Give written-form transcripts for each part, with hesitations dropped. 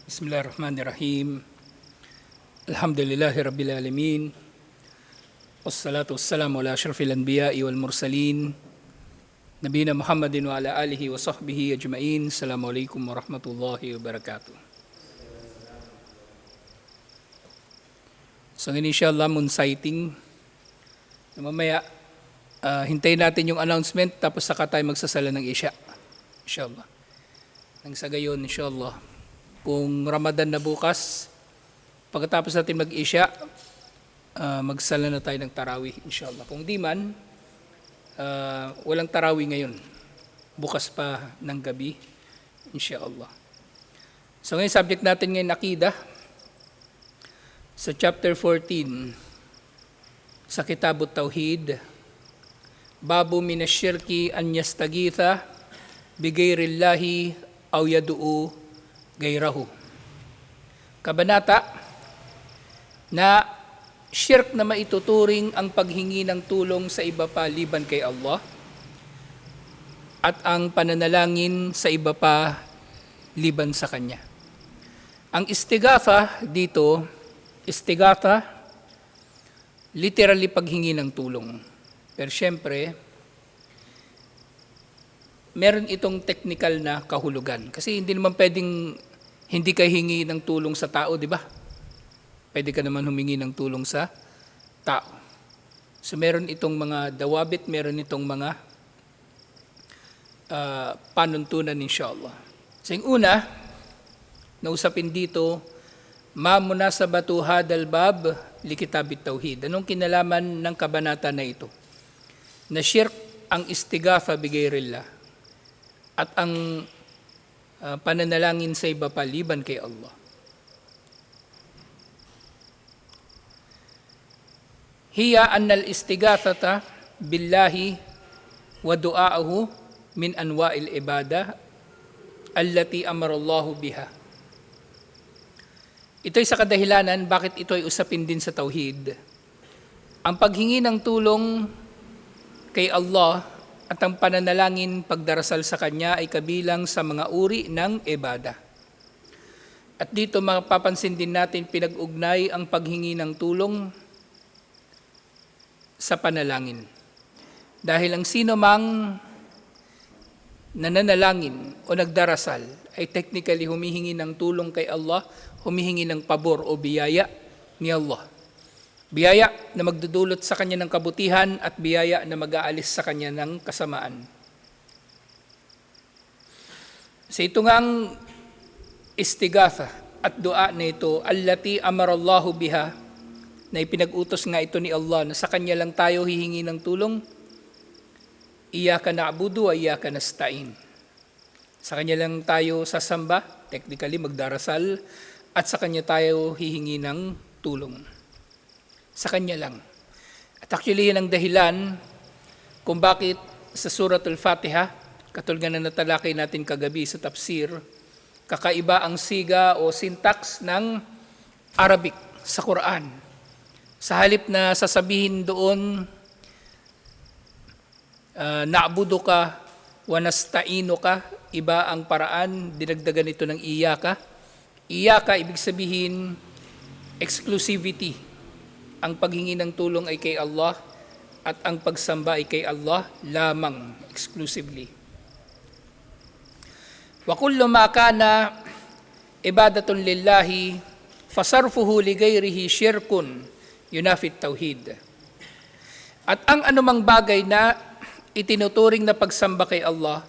Bismillahirrahmanirrahim. Alhamdulillahi Rabbil Alamin. Wassalatu wassalamu ala asyrafil anbiya'i wal mursalin. Nabiyina Muhammadin wa ala alihi wa sahbihi ajma'in. Assalamualaikum warahmatullahi wabarakatuh. So inshallah moon sighting. Mamaya hintayin natin yung announcement tapos saka tayo magsasala ng Isya. Inshallah. Nang sa gayon inshallah. Kung Ramadan na bukas, pagkatapos natin mag-Isya, magsala na tayo ng Tarawih, inshallah. Kung di man, walang Tarawih ngayon. Bukas pa ng gabi, inshallah. So ngayon, subject natin ngayon, Aqidah. Sa chapter 14, sa Kitabut Tawhid, Babu minasyirki an yastagitha bigayrillahi aw yadu'u gairahu. Kabanata na shirk na maituturing ang paghingi ng tulong sa iba pa liban kay Allah at ang pananalangin sa iba pa liban sa Kanya. Ang istighatha dito, istighatha, literally paghingi ng tulong. Pero syempre, meron itong technical na kahulugan. Kasi hindi naman pwedeng hindi ka hingi ng tulong sa tao, di ba? Pwede ka naman humingi ng tulong sa tao. So meron itong mga dawabit, meron itong mga panuntunan inshallah. So yung una, nausapin dito, ma munasabatu hadal bab li kitabit tauhid. Anong kinalaman ng kabanata na ito? Na shirk ang istighatha bigayrillah at ang pananalangin sa iba paliban kay Allah. Hiya annal istighathata billahi wa du'aahu min anwa'il ibadah allati amara Allahu biha. Ito'y sa kadahilanan bakit ito ay usapin din sa tauhid. Ang paghingi ng tulong kay Allah at ang pananalangin pagdarasal sa Kanya ay kabilang sa mga uri ng ibada. At dito mapapansin din natin pinag-ugnay ang paghingi ng tulong sa panalangin. Dahil ang sino mang nananalangin o nagdarasal ay technically humihingi ng tulong kay Allah, humihingi ng pabor o biyaya ni Allah. Biyaya na magdudulot sa kanya ng kabutihan at biyaya na mag-aalis sa kanya ng kasamaan. So ito ngang istighatha at dua na ito, allati amarallahu biha, na ipinag-utos nga ito ni Allah na sa kanya lang tayo hihingi ng tulong, iyaka na'budu wa iyaka nasta'in. Sa kanya lang tayo sasamba, technically magdarasal, at sa kanya tayo hihingi ng tulong. Sa Kanya lang. At actually yan ang dahilan kung bakit sa Suratul Fatiha, katulad na natalakay natin kagabi sa tafsir, kakaiba ang siga o syntax ng Arabic sa Quran. Sa halip na sasabihin doon, na'budu ka, wa nasta'inu ka, iba ang paraan, dinagdagan ito ng iyaka. Iyaka, ibig sabihin, exclusivity. Ang paghingi ng tulong ay kay Allah at ang pagsamba ay kay Allah lamang, exclusively. Wa kullu ma kana ibadatun lillahi fasarfuhu li ghairihi syirkun yunafit tauhid. At ang anumang bagay na itinuturing na pagsamba kay Allah,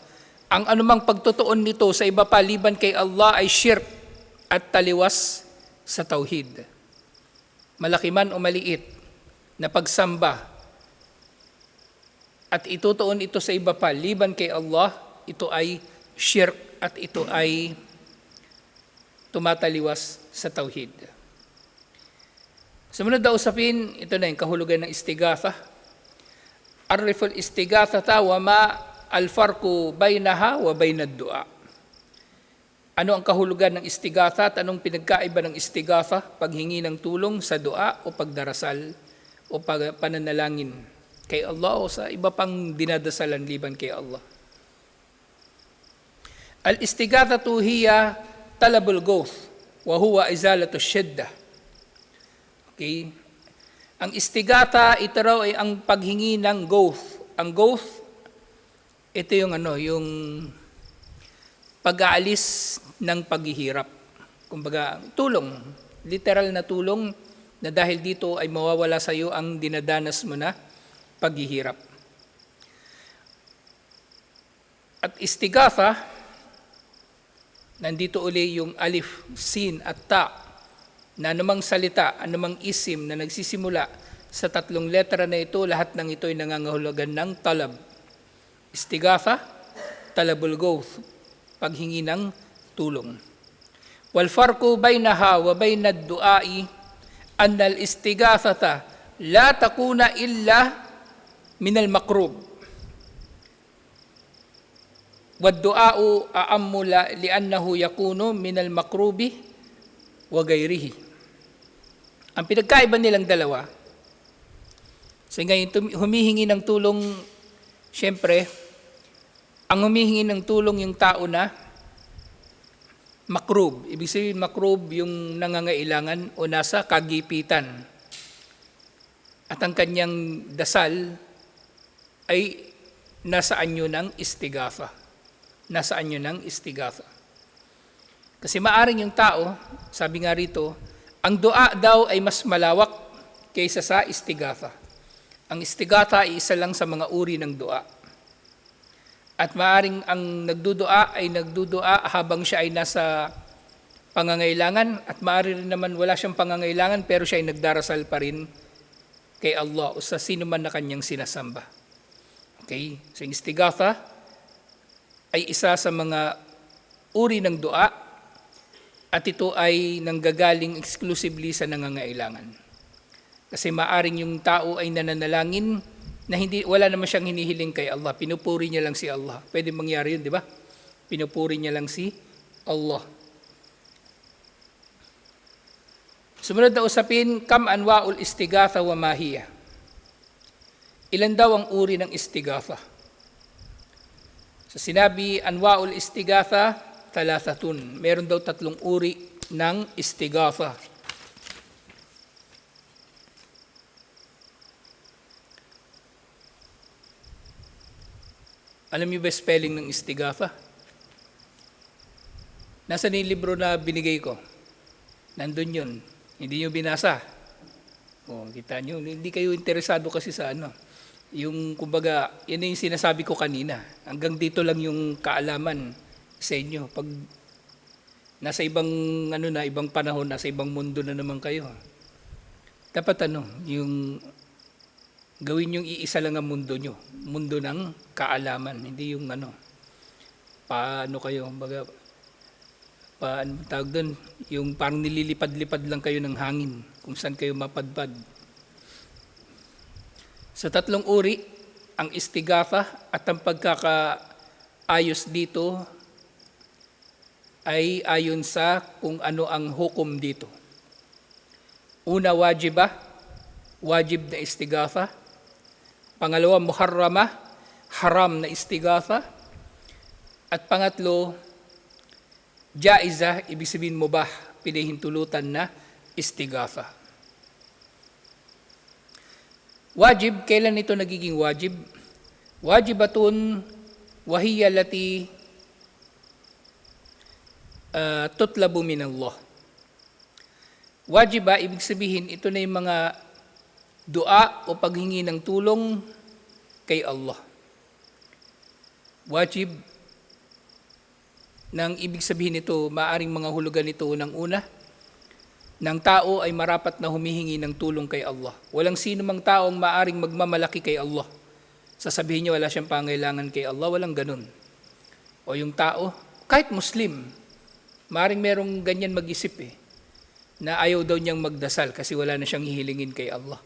ang anumang pagtutuon nito sa iba paliban kay Allah ay syirk at taliwas sa tauhid. Malaki man o maliit na pagsamba at itutuon ito sa iba pa liban kay Allah, ito ay shirk at ito ay tumataliwas sa tauhid. Sumunod na usapin, ito na yung kahulugan ng istighatha. Ariful istighathata wa ma al-farqu baynaha wa baynad du'a. Ano ang kahulugan ng istighatha at anong pinagkaiba ng istighatha? Paghingi ng tulong sa dua o pagdarasal o pananalangin kay Allah o sa iba pang dinadasalan liban kay Allah. Al-istighathatu hiya talabul ghawth wa huwa izalatu syiddah. Okay? Ang istighatha, ito raw ay ang paghingi ng gauth. Ang gauth, ito yung yung pag-aalis ng paghihirap. Kumbaga, tulong. Literal na tulong na dahil dito ay mawawala sa iyo ang dinadanas mo na paghihirap. At istighatha, nandito uli yung alif, sin at ta, na anumang salita, anumang isim na nagsisimula sa tatlong letra na ito, lahat ng ito ay nangangahulugan ng talab. Istighatha, talabul gauth, paghingi ng tulong. Wal farqu bainaha wa bainad du'ai anna al istighathata la takuna illa min al makrub. Wad du'a'u a'ammu li'annahu yakunu min al makrubi wa gayrihi. Ang pinagkaiba nilang dalawa, so ngayon humihingi ng tulong, siyempre, ang humihingi ng tulong yung tao na makrub. Ibig sabihin makrub yung nangangailangan o nasa kagipitan. At ang kanyang dasal ay nasa anyo ng istighatha. Nasa anyo ng istighatha. Kasi maaring yung tao, sabi nga rito, ang dua daw ay mas malawak kaysa sa istighatha. Ang istighatha ay isa lang sa mga uri ng dua. At maaring ang nagdudua ay nagdudua habang siya ay nasa pangangailangan, at maaari rin naman wala siyang pangangailangan pero siya ay nagdarasal pa rin kay Allah o sa sino man na kanyang sinasamba. Okay? So yung istighatha ay isa sa mga uri ng dua, at ito ay nanggagaling exclusively sa nangangailangan. Kasi maaring yung tao ay nananalangin na wala naman siyang hinihiling kay Allah. Pinupuri niya lang si Allah. Pwede mangyari yun, di ba? Pinupuri niya lang si Allah. Sumunod na usapin, kam anwa'ul istighatha wa mahiya. Ilan daw ang uri ng istighatha? So sinabi, anwa'ul istighatha, thalathatun. Meron daw 3 uri ng istighatha. Alam niyo ba spelling ng istighatha? Nasa yung libro na binigay ko? Nandun yun. Hindi niyo binasa. O, kita niyo, hindi kayo interesado kasi sa yung kumbaga, yan yung sinasabi ko kanina. Hanggang dito lang yung kaalaman sa inyo. Pag nasa ibang ibang panahon, nasa ibang mundo na naman kayo. Dapat yung gawin yung iisa lang ang mundo nyo. Mundo ng kaalaman, hindi yung paano kayo, paano tawag doon, yung parang nililipad-lipad lang kayo ng hangin kung saan kayo mapadpad. Sa 3 uri, ang istighatha at ang pagkakaayos dito ay ayon sa kung ano ang hukom dito. Una, wajib na istighatha. Pangalawa, muharrama, haram na istighatha. At pangatlo, jaiza, ibig sabihin mubah, pinahintulutan na istighatha. Wajib, kailan ito nagiging wajib? Wajibatun wahiya lati tutlabu minallah. Wajiba, ibig sabihin, ito na yung mga dua o paghingi ng tulong kay Allah. Wajib, nang ibig sabihin ito, maaring mga hulugan ito ng una, ng tao ay marapat na humihingi ng tulong kay Allah. Walang sino mang taong maaring magmamalaki kay Allah. Sasabihin niya wala siyang pangailangan kay Allah, walang ganun. O yung tao, kahit Muslim, maaring merong ganyan mag-isip na ayaw daw niyang magdasal kasi wala na siyang hihilingin kay Allah.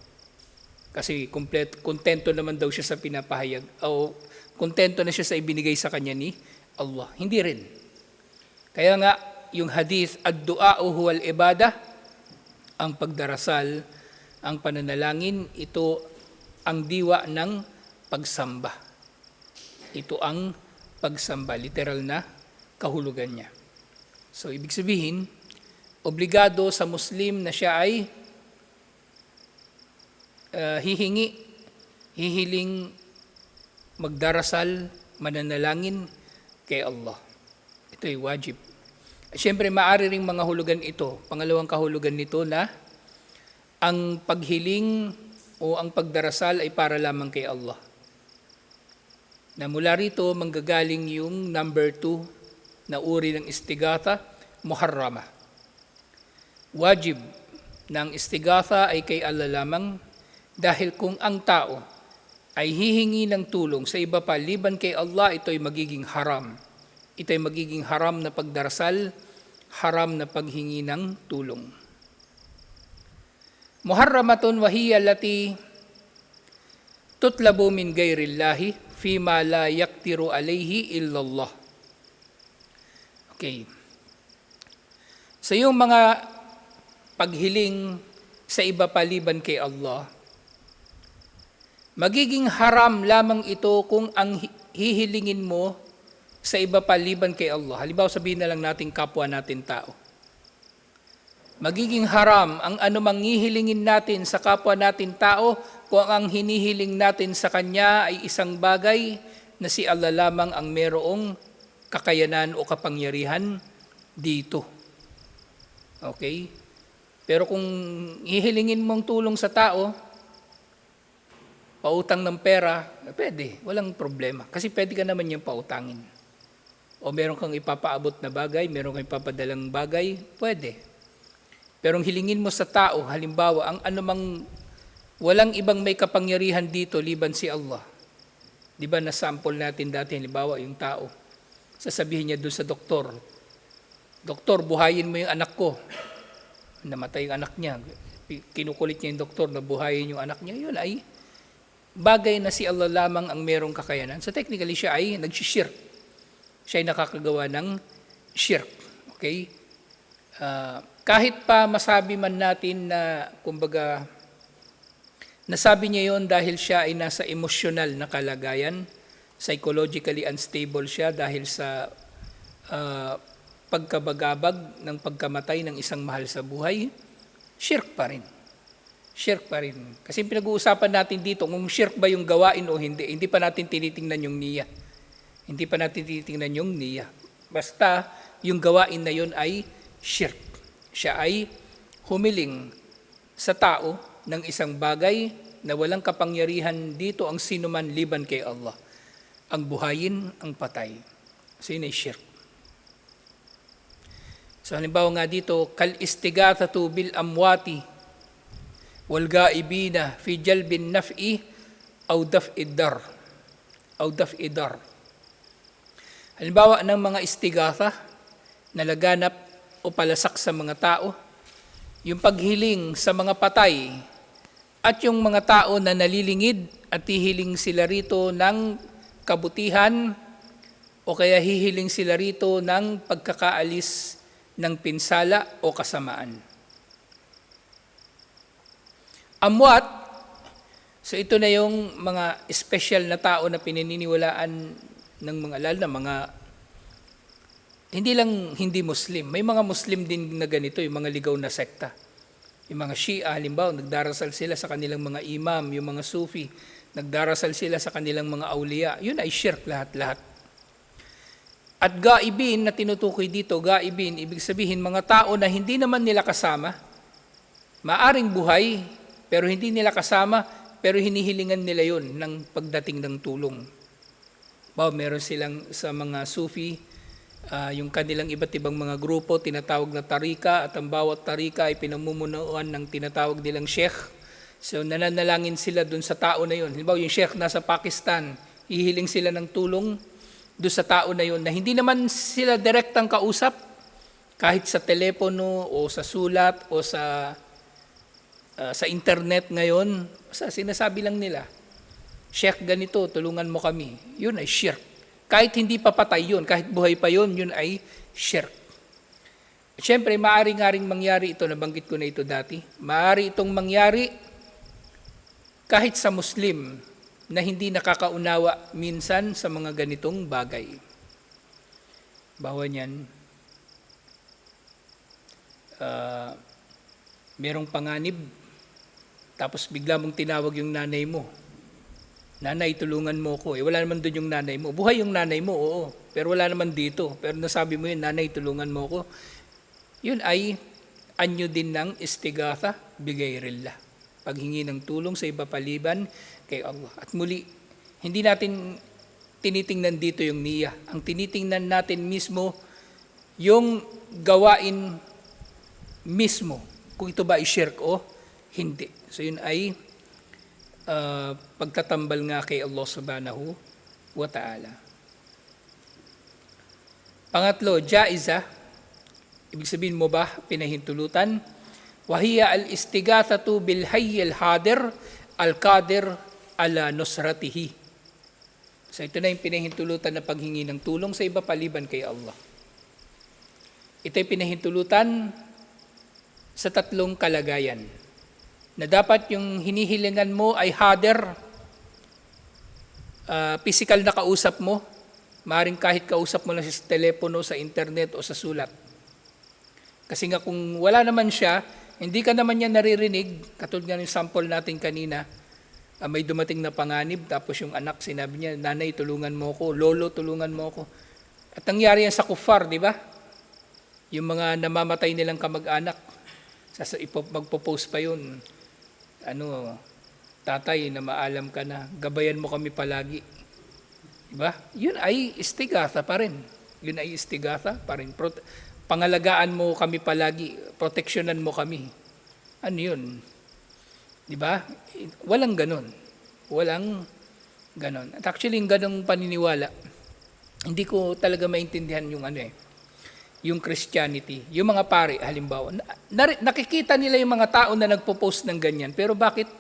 Kasi kontento naman daw siya sa pinapahayag o kontento na siya sa ibinigay sa kanya ni Allah. Hindi rin. Kaya nga, yung hadith, ad-du'a'u huwal ibadah, ang pagdarasal, ang pananalangin, ito ang diwa ng pagsamba. Ito ang pagsamba, literal na kahulugan niya. So, ibig sabihin, obligado sa Muslim na siya ay hihiling, magdarasal, mananalangin kay Allah. Ito ay wajib. Siyempre, maaari ring mga hulugan ito. Pangalawang kahulugan nito na ang paghiling o ang pagdarasal ay para lamang kay Allah. Na mula rito, manggagaling yung number 2 na uri ng istighatha, muharrama. Wajib na ang istighatha ay kay Allah lamang dahil kung ang tao ay hihingi ng tulong sa iba pa liban kay Allah, ito ay magiging haram. Ito ay magiging haram na pagdarasal, haram na paghingi ng tulong. Muharramatun wahiya lati tutlabu min ghairillahi fima la yaktiru alayhi illallah. Okay. So yung mga paghiling sa iba paliban kay Allah, magiging haram lamang ito kung ang hihilingin mo sa iba paliban kay Allah. Halimbawa, sabihin na lang natin kapwa natin tao. Magiging haram ang anumang hihilingin natin sa kapwa natin tao kung ang hinihiling natin sa kanya ay isang bagay na si Allah lamang ang merong kakayanan o kapangyarihan dito. Okay? Pero kung hihilingin mong tulong sa tao, pautang ng pera, pwede, walang problema. Kasi pwede ka naman yung pautangin. O meron kang ipapaabot na bagay, meron kang ipapadalang bagay, pwede. Pero ang hilingin mo sa tao, halimbawa, ang anumang walang ibang may kapangyarihan dito liban si Allah. Di ba na-sample natin dati, halimbawa, yung tao. Sasabihin niya doon sa doktor, "Doktor, buhayin mo yung anak ko." Namatay yung anak niya. Kinukulit niya yung doktor na buhayin yung anak niya. Yun ay bagay na si Allah lamang ang merong kakayanan. So technically, siya ay nagsishirk. Siya ay nakakagawa ng shirk. Okay? Kahit pa masabi man natin na, kumbaga, nasabi niya yon dahil siya ay nasa emosyonal na kalagayan, psychologically unstable siya dahil sa pagkabagabag ng pagkamatay ng isang mahal sa buhay, shirk pa rin. Shirk pa rin. Kasi pinag-uusapan natin dito, kung shirk ba yung gawain o hindi pa natin tinitingnan yung niya. Hindi pa natin tinitingnan yung niya. Basta, yung gawain na yun ay shirk. Siya ay humiling sa tao ng isang bagay na walang kapangyarihan dito ang sinuman liban kay Allah. Ang buhayin, ang patay. So yun ay shirk. So halimbawa nga dito, kal istigathatu bil amwati wal gaibina fi jalbin naf'i aw daf'id dar. Halimbawa ng mga istigatha na laganap o palasak sa mga tao, yung paghiling sa mga patay at yung mga tao na nalilingid at hihiling sila rito ng kabutihan o kaya hihiling sila rito ng pagkakaalis ng pinsala o kasamaan. Amwat, so ito na yung mga special na tao na pinaniniwalaan ng mga lalo na mga hindi lang hindi Muslim. May mga Muslim din na ganito, yung mga ligaw na sekta. Yung mga Shia, halimbawa, nagdarasal sila sa kanilang mga imam, yung mga Sufi, nagdarasal sila sa kanilang mga awliya. Yun ay shirk lahat-lahat. At gaibin na tinutukoy dito, gaibin, ibig sabihin mga tao na hindi naman nila kasama, maaring buhay, pero hindi nila kasama, pero hinihilingan nila yon ng pagdating ng tulong. Meron silang sa mga Sufi, yung kanilang iba't ibang mga grupo, tinatawag na tarika, at ang bawat tarika ay pinamumunuan ng tinatawag nilang sheikh. So nananalangin sila dun sa tao na yun. Halimbawa yung sheikh nasa Pakistan, hihiling sila ng tulong doon sa tao na yun, na hindi naman sila direktang kausap, kahit sa telepono o sa sulat o sa internet ngayon, sinasabi lang nila, "Sheikh ganito, tulungan mo kami." Yun ay shirk. Kahit hindi pa patay yun, kahit buhay pa yun, yun ay shirk. Siyempre, maaari nga rin mangyari ito, nabanggit ko na ito dati, maaari itong mangyari kahit sa Muslim na hindi nakakaunawa minsan sa mga ganitong bagay. Bawa niyan, ah, merong panganib, tapos bigla mong tinawag yung nanay mo. Nanay, tulungan mo ko. Wala naman doon yung nanay mo. Buhay yung nanay mo, oo. Pero wala naman dito. Pero nasabi mo yun, nanay, tulungan mo ko. Yun ay anyo din ng istighatha bigayrillah. Paghingi ng tulong sa iba paliban kay Allah. At muli, hindi natin tinitingnan dito yung niya. Ang tinitingnan natin mismo, yung gawain mismo. Kung ito ba ay shirk o hindi. So yun ay pagtatambal nga kay Allah subhanahu wa ta'ala. Pangatlo, jaiza. Ibig sabihin mo ba, pinahintulutan? Wahiya al-istigathatu bil hayyil hadir al-qadir ala nusratihi. So ito na yung pinahintulutan na paghingi ng tulong sa iba paliban kay Allah. Ito ay pinahintulutan sa tatlong kalagayan. Na dapat yung hinihilingan mo ay hadir, physical na kausap mo, maaaring kahit kausap mo lang sa telepono, sa internet o sa sulat. Kasi nga kung wala naman siya, hindi ka naman niya naririnig, katulad nga ng sample natin kanina, may dumating na panganib, tapos yung anak sinabi niya, nanay tulungan mo ko, lolo tulungan mo ko. At nangyari yan sa kuffar, di ba? Yung mga namamatay nilang kamag-anak, magpo-post pa yun, tatay na maalam ka na, gabayan mo kami palagi. Diba? Yun ay istighatha pa rin. Yun ay istighatha pa rin. Pangalagaan mo kami palagi, proteksyonan mo kami. Ano yun? Diba? Walang ganon. Walang ganon. At actually, yung ganong paniniwala, hindi ko talaga maintindihan yung yung Christianity. Yung mga pari, halimbawa, nakikita nila yung mga tao na nagpo-post ng ganyan, pero bakit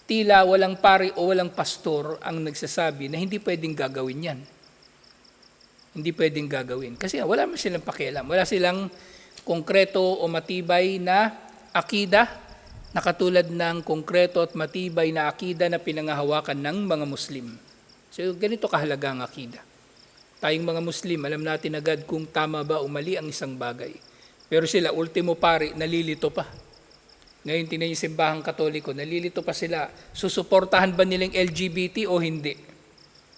tila walang pari o walang pastor ang nagsasabi na hindi pwedeng gagawin yan? Hindi pwedeng gagawin. Kasi wala man silang pakialam. Wala silang konkreto o matibay na akida na katulad ng konkreto at matibay na akida na pinangahawakan ng mga Muslim. So ganito kahalaga ang akida. Tayong mga Muslim, alam natin agad kung tama ba o mali ang isang bagay. Pero sila, ultimo pari, nalilito pa. Ngayon, tingnan yung simbahang Katoliko, nalilito pa sila. Susuportahan ba nilang LGBT o hindi?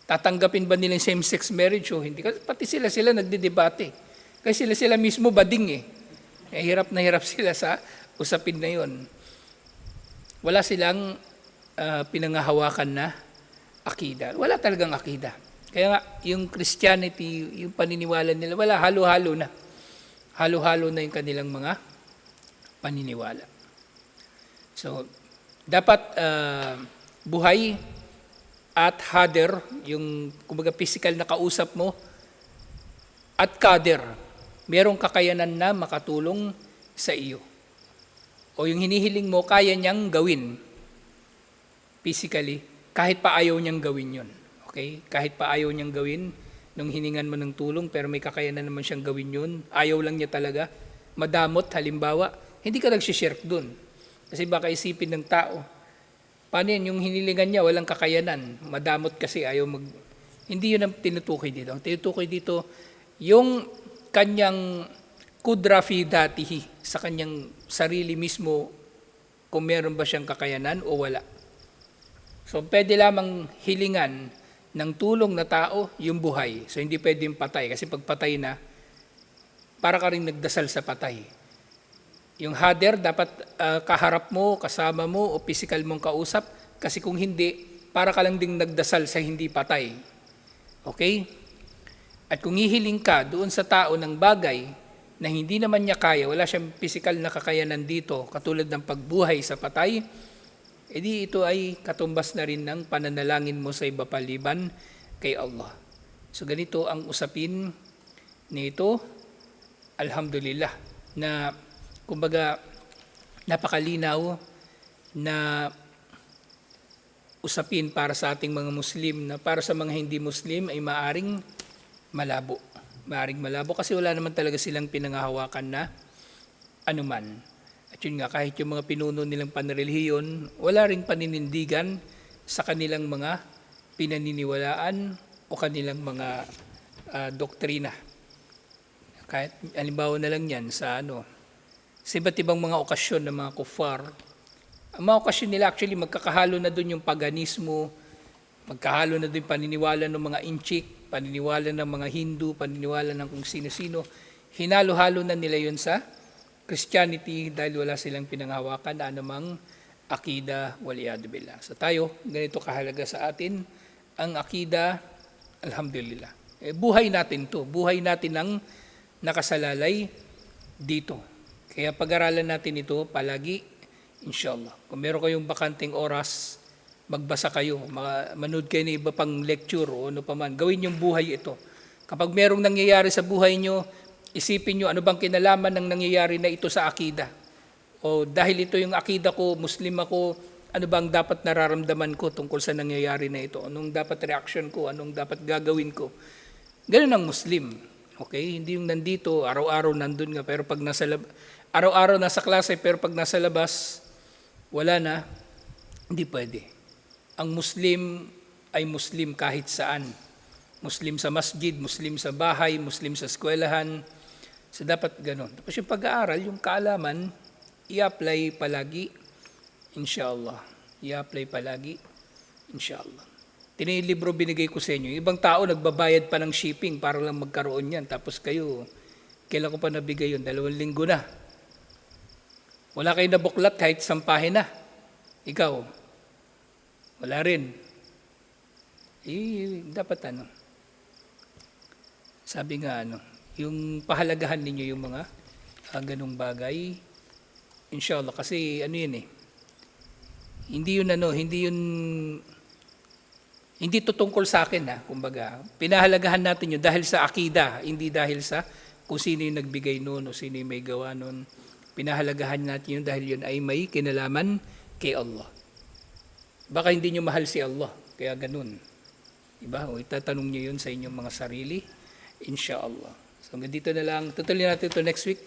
Tatanggapin ba nilang same-sex marriage o hindi? Kasi pati sila nagdidebate. Kasi sila mismo bading . Hirap na hirap sila sa usapin na yon. Wala silang pinangahawakan na akida. Wala talagang akida. Kaya nga, yung Christianity, yung paniniwala nila, wala, halo-halo na. Halo-halo na yung kanilang mga paniniwala. So, dapat buhay at hadir, yung kumbaga physical na kausap mo, at kader, merong kakayanan na makatulong sa iyo. O yung hinihiling mo, kaya niyang gawin physically, kahit pa ayaw niyang gawin yon. Okay? Kahit pa ayaw niyang gawin, nung hiningan mo ng tulong, pero may kakayanan naman siyang gawin yun, ayaw lang niya talaga, madamot, halimbawa, hindi ka nagsishirk dun. Kasi baka isipin ng tao, paano yan, yung hinilingan niya, walang kakayanan, madamot kasi ayaw hindi yun ang tinutukoy dito. Ang tinutukoy dito, yung kanyang kudra fi datihi, sa kanyang sarili mismo, kung meron ba siyang kakayanan o wala. So, pwede lamang hilingan ng tulong na tao, yung buhay. So, hindi pwedeng patay. Kasi pag patay na, para ka rin nagdasal sa patay. Yung hadir, dapat kaharap mo, kasama mo, o physical mong kausap. Kasi kung hindi, para ka lang ding nagdasal sa hindi patay. Okay? At kung hihiling ka doon sa tao ng bagay na hindi naman niya kaya, wala siyang physical na kakayanan dito, katulad ng pagbuhay sa patay, edi ito ay katumbas na rin ng pananalangin mo sa iba paliban kay Allah. So ganito ang usapin nito, alhamdulillah, na kumbaga napakalinaw na usapin para sa ating mga Muslim, na para sa mga hindi Muslim ay maaring malabo. Maaring malabo kasi wala naman talaga silang pinangahawakan na anuman. At yun nga, kahit yung mga pinuno nilang panrelihiyon, wala ring paninindigan sa kanilang mga pinaniniwalaan o kanilang mga doktrina. Kahit halimbawa na lang yan sa sa iba't ibang mga okasyon ng mga kuffar. Ang mga okasyon nila actually magkakahalo na doon yung paganismo, magkahalo na doon paniniwala ng mga Inchik, paniniwala ng mga Hindu, paniniwala ng kung sino-sino. Hinalo-halo na nila yun sa Christianity dahil wala silang pinanghawakan na anumang akida waliyadu billah. So tayo, ganito kahalaga sa atin, ang akida, alhamdulillah. Buhay natin to, buhay natin ang nakasalalay dito. Kaya pag-aralan natin ito palagi, inshallah. Kung meron kayong bakanting oras, magbasa kayo, manood kayo ng iba pang lecture o ano pa man, gawin yung buhay ito. Kapag merong nangyayari sa buhay nyo, isipin nyo ano bang kinalaman ng nangyayari na ito sa akida. O dahil ito yung akida ko, Muslim ako, ano bang dapat nararamdaman ko tungkol sa nangyayari na ito? Anong dapat reaction ko? Anong dapat gagawin ko? Ganun ang Muslim. Okay? Hindi yung nandito, araw-araw nandun nga, pero pag araw-araw nasa klase, pero pag nasa labas, wala na, hindi pwede. Ang Muslim ay Muslim kahit saan. Muslim sa masjid, Muslim sa bahay, Muslim sa eskwelahan. So dapat ganun. Tapos yung pag-aaral, yung kaalaman, i-apply palagi, inshallah. I-apply palagi, inshallah. Libro binigay ko sa inyo. Ibang tao nagbabayad pa ng shipping para lang magkaroon yan. Tapos kayo, kailan ko pa nabigay yun? 2 linggo na. Wala kayo nabuklat kahit sampahin na. Ikaw, wala rin. Dapat sabi nga yung pahalagahan ninyo yung mga ganung bagay, inshallah, kasi hindi to tungkol sa akin kumbaga, pinahalagahan natin yun dahil sa akida, hindi dahil sa kung sino yung nagbigay noon o sino yung may gawa noon. Pinahalagahan natin yun dahil yun ay may kinalaman kay Allah. Baka hindi nyo mahal si Allah, kaya ganun. Diba? O itatanong nyo yun sa inyong mga sarili, inshallah. So hanggang dito na lang, tutuloy natin ito next week.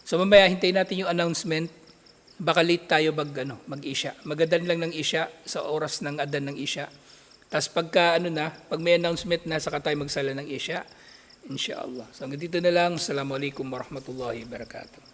So mamaya hintayin natin yung announcement, baka late tayo mag-isya. Magadan lang ng isya sa oras ng adan ng isya. Tapos pag may announcement na, saka tayo magsala ng isya, inshallah. So hanggang dito na lang, assalamualaikum warahmatullahi wabarakatuh.